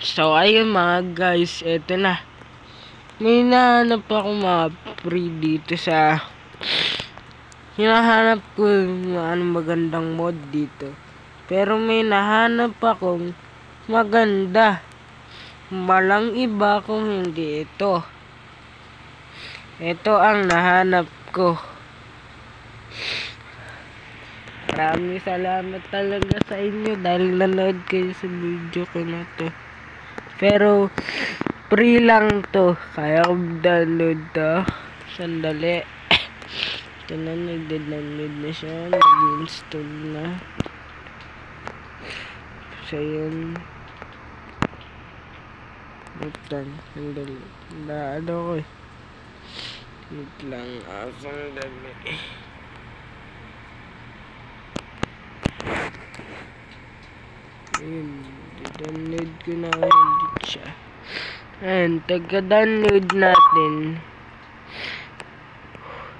So, ayun mga guys, eto na. May nahanap ako mga free dito sa... Hinahanap ko yung magandang mod dito. Pero may nahanap akong maganda. Malang iba kung hindi ito. Ito ang nahanap ko. Maraming salamat talaga sa inyo dahil nanood kayo sa video ko na to. Pero free lang to. Kaya kong download to. Sandali. Ito na, nagde-download na siya. Nag-install na. So yun. Sandali. Ano ko eh. Wait lang. Sandali. Ayun. Download ko na ulit siya. Ayan. Taga-download natin.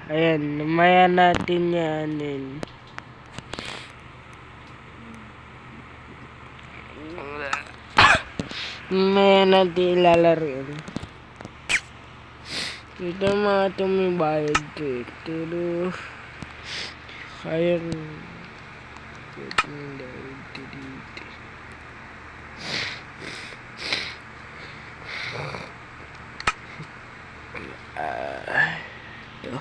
Ayan. Namaya natin yanin. Mamaya natin ilalaro yun. Ito mga tumibayad ko eh. Pero kayang ito.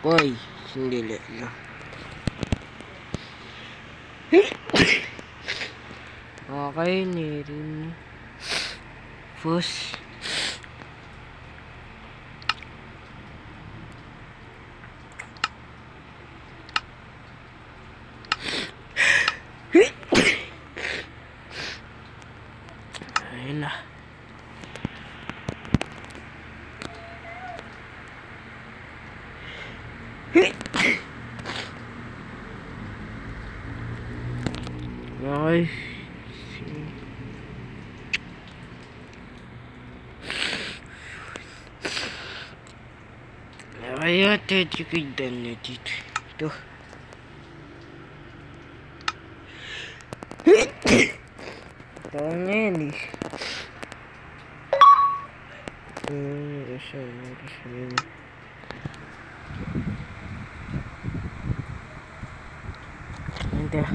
Boy, sandali na. Okay, nirin. Push. Ayun na. Okay. Kaya titikidan na dito. Ito. Ito nga yan eh. Ito.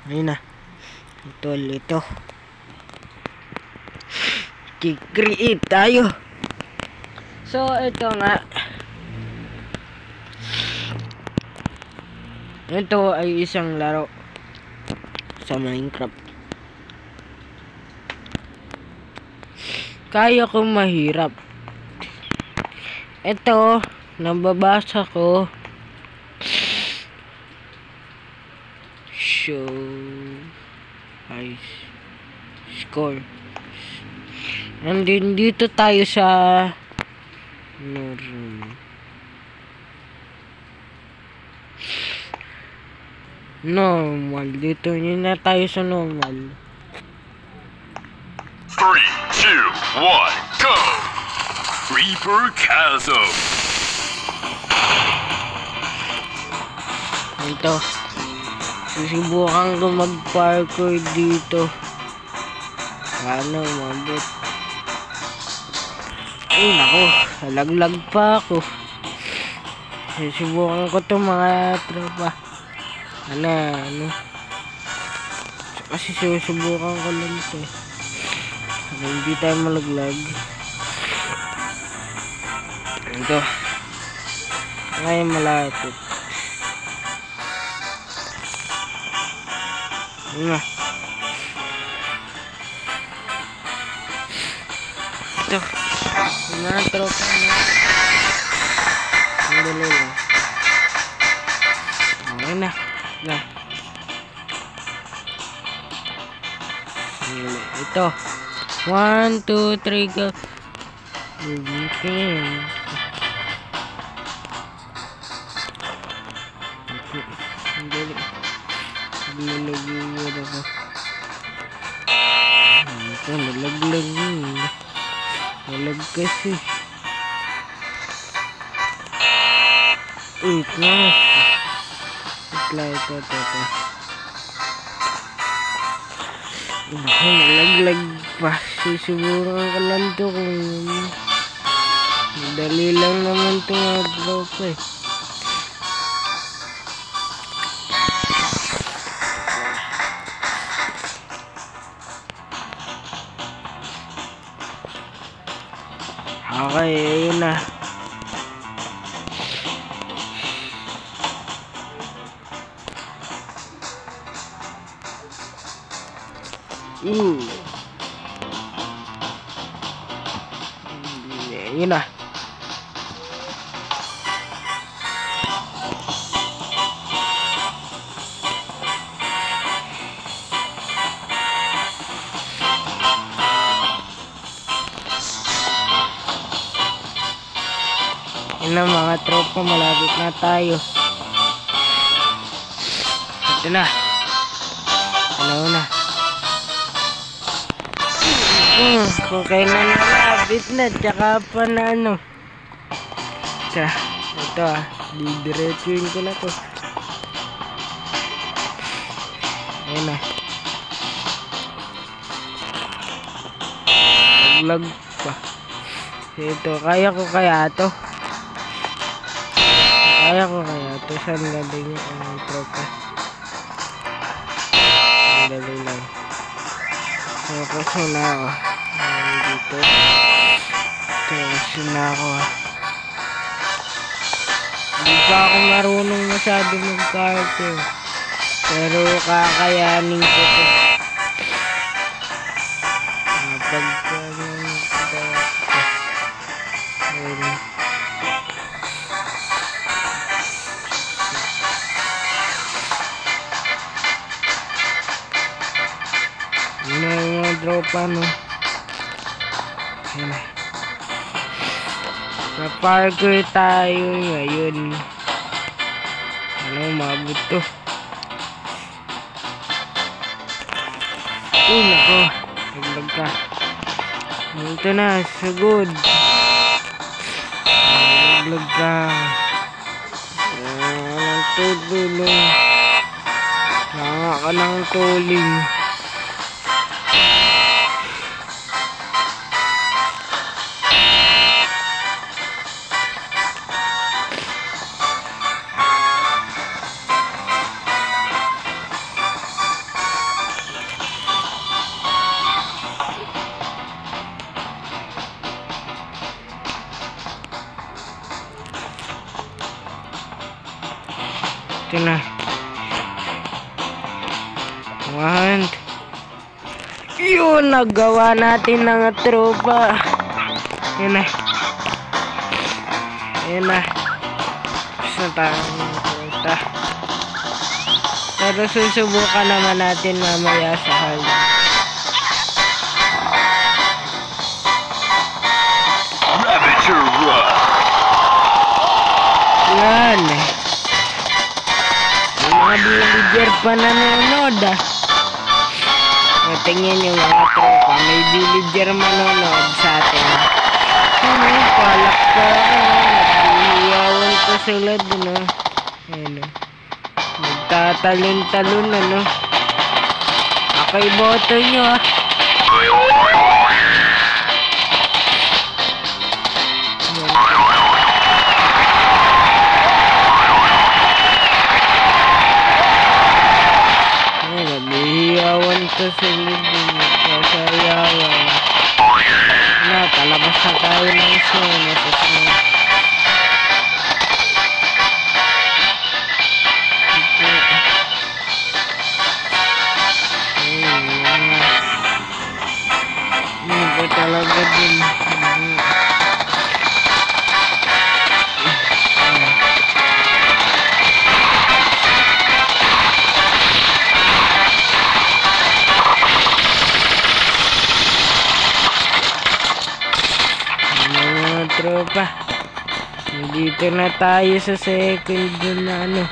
Ayun na. Ito. Kikreate tayo. So, ito nga. Ito ay isang laro sa Minecraft. Kaya kong mahirap. Ito, nababasa ko. Show ice score. And then dito tayo sa normal. Dito yun na tayo sa normal. 3, 2, 1, go! Creeper Chasm. Ito. Susubukan ko mag-parkour dito. Ano, mabot. Ay, naku. Halaglag pa ako. Susubukan ko itong mga tropa. Ano. Kasi susubukan ko lang ito. Hindi tayo malaglag. Ito. Ngayon malapit. Ito. Mga tropa na. Ang dali lang. Okay na. Ito. 1, 2, 3, go. Dali. Nalagyan ako. Ito, nalaglag yun. Nalag kasi. Wait na. Ito. Nalaglag pa. Susubukan ko lang ito kung dali lang naman ito mag-drop eh. Okay, ayun na. Ayun na. Yun na mga tropa, malapit na tayo. Ito na. Ano na. Kung kailan malapit na, tsaka pa na ano. Ito didiretsuin ko na to. Ayun na. Naglag pa. Ito, kaya ko kaya to. Saan galing yung tropa? Dali lang. Focus muna ako. Dito. Focus muna ako. Hindi pa ako marunong masyado mag-carter. Pero kakayanin ko to. Tropa no. Ayan. Sa parkour tayo ngayon. Ano, mabot to. Nako. Naglag ka. Ito na, sagod. Naglag ka. Walang tutulong. Nanga ka ng tuling. Ito na. Yun, nagawa natin ng tropa. Yun na. Saan tayong punta? Pero susubukan naman natin mamaya sa hard. Amateur Run. Yan. Mga villager pa nanonood ah. Tingnan yung mga tropa, may villager manonood sa atin. Ano, palakpakan, nagbihiyawan ko sila dun ah. Ano, nagtatalon-talon ano. Okay, boto nyo ah. Ito sa libin, sasayawan. Na, palabas na tayo ng snow. Nasa snow. Ito talaga din. Tropa, dito na tayo sa second na ano.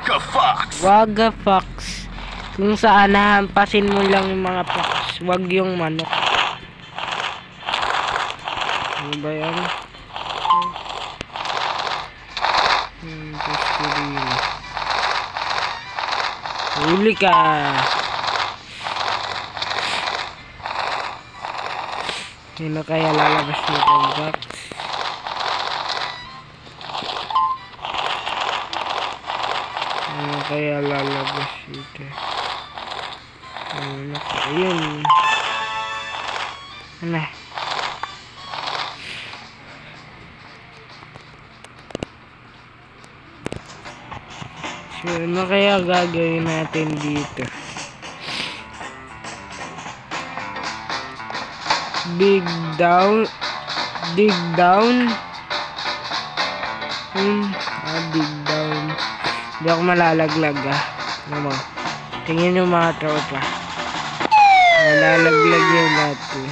Waka Fox! Waga fox. Kung saan nahampasin mo lang yung mga fox. Wag yung manok. Ano ba yan? Huli ka. Sino kaya lalabas nitong box? Ano kaya lalabas dito? Ayun. Ano? So, ano kaya gagawin natin dito? Dig down. Dig down. Dig down. Hindi ako malalaglag Ano mo? Tingin yung mga tropa. Malalaglag yun natin.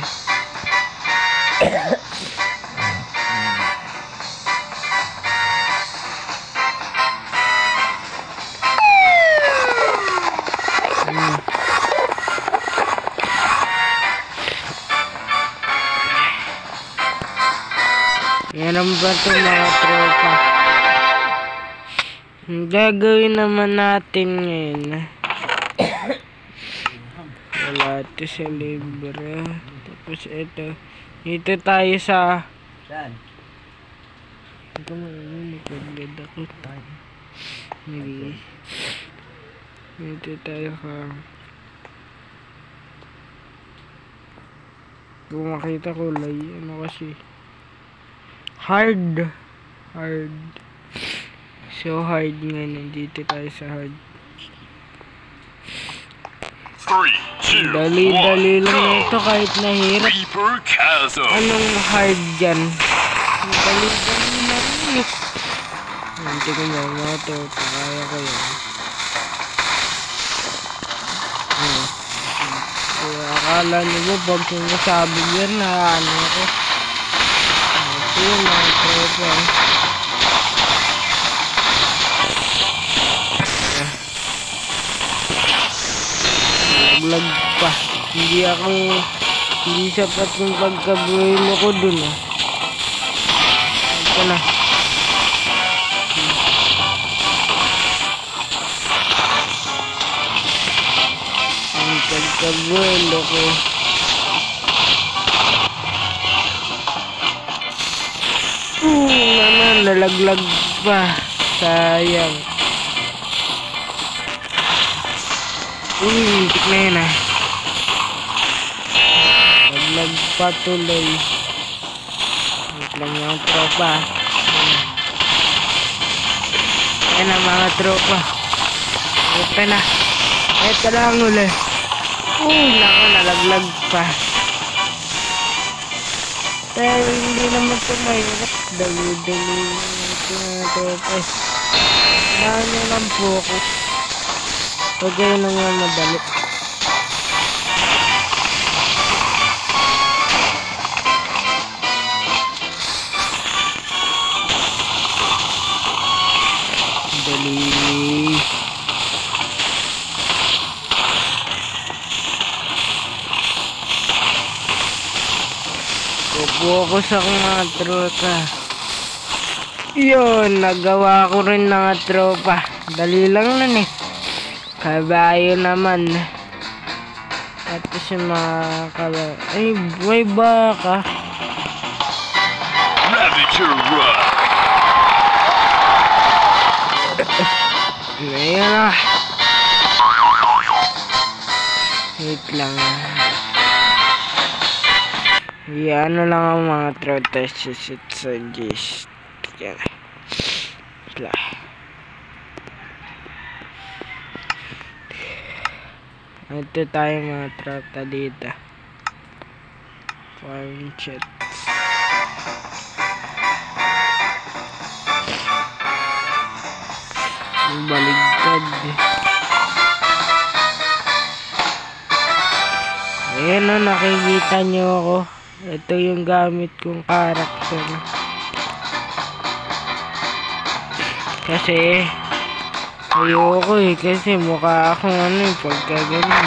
Yan ang ba ito mga tropa? Ang gagawin naman natin ngayon. Wala ito sa libro. Tapos ito. Dito tayo sa... Saan? Ito mo pagdad ako tayo. Dito tayo ka. Kung makita ko ano kasi. Hard. So hard nga, nandito tayo sa hard. 3, 2, Dali-dali 1, lang na ito go! kahit nahirap. Reaper Chasm! Anong hard dyan? Dali-dali na rin. Hindi ko mga ito. Kaya ko yan. Kaya akala nyo ba pag sinasabi yan na ano ko. Ito yun mga tropa. Lag pa. Hindi sapat yung pagkabuhay mo ko dun Ito na. Ang pagkabuhay ko. Naman, nalaglag pa. Sayang. Tik na yun Naglag pa tuloy. Wait lang mga tropa. Ayan na mga tropa. Ito na. Ito lang uli. Naku, nalaglag pa. Pero hindi naman ito mahirap. Dali-dali ito mga tropa. Kailangan nyo ng focus. Huwag kayo nang madali. Dali. Focus ako mga tropa. Yun, nagawa ko rin mga tropa. Dali lang nun Kabayo naman. Tapos yung mga kabayo. Ay, may baka. Ravager Run! Ayan Wait lang Yan lang ang mga tropa sa gist. Yan. Ito tayo mga tropa dito. Farm chat. Baligtad. Ayan nakikita nyo ako. Ito yung gamit kong character. Kasi Ayoko eh, kasi mukha akong ano eh, pagka ganun.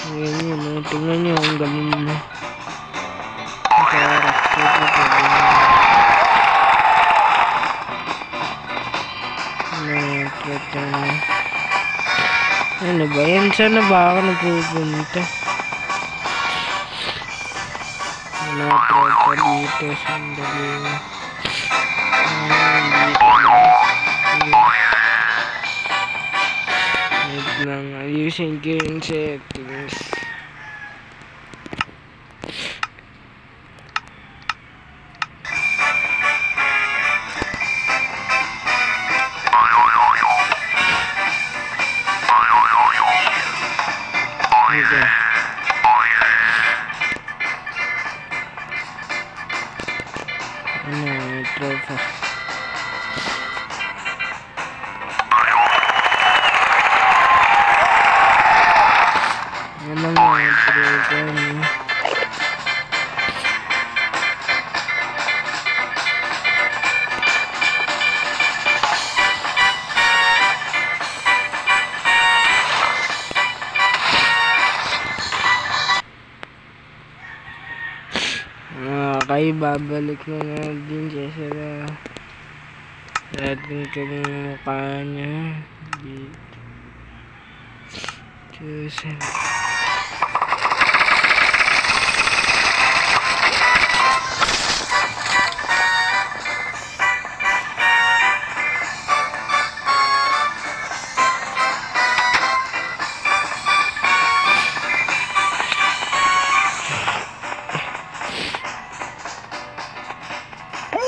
Ayan yun, oh. Tingnan nyo, ang galing na. Karakter ko pa din. Ano ba yan? Saan na ba ako napupunta? Tropa dito, sandali. Wait lang, ayusin ko yung settings. Okay. Ano, tropa. Ano mga tropa niyo? Okay, babalik na natin siya sa ating mukha niya. Dito.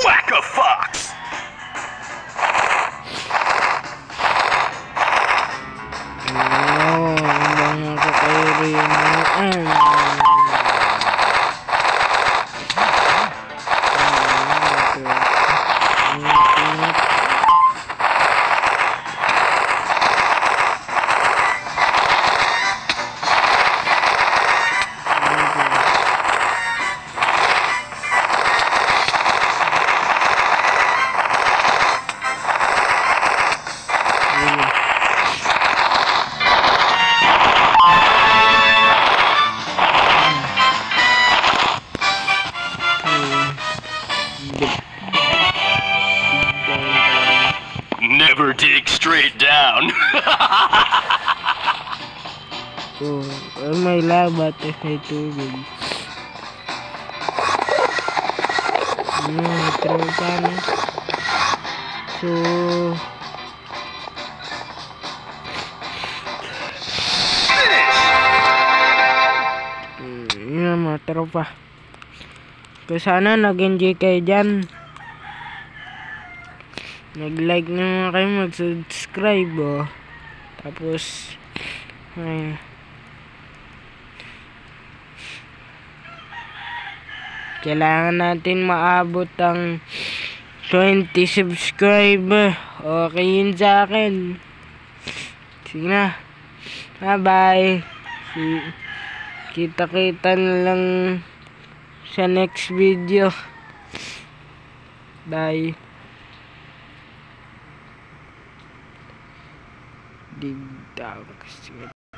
Whack a fox! Oh, hanggang ako kayo rin. Never dig straight down. Oh, may labat at may tubig. Tropa na. So, yun mga tropa. Kung sana nag-enjoy kayo dyan, nag-like naman kayo, mag-subscribe, oh. Tapos, ay, kailangan natin maabot ang 20 subscriber. Okay yun sa akin. Sige na. Bye-bye. Kita-kita na lang sa next video. Bye. Dig down.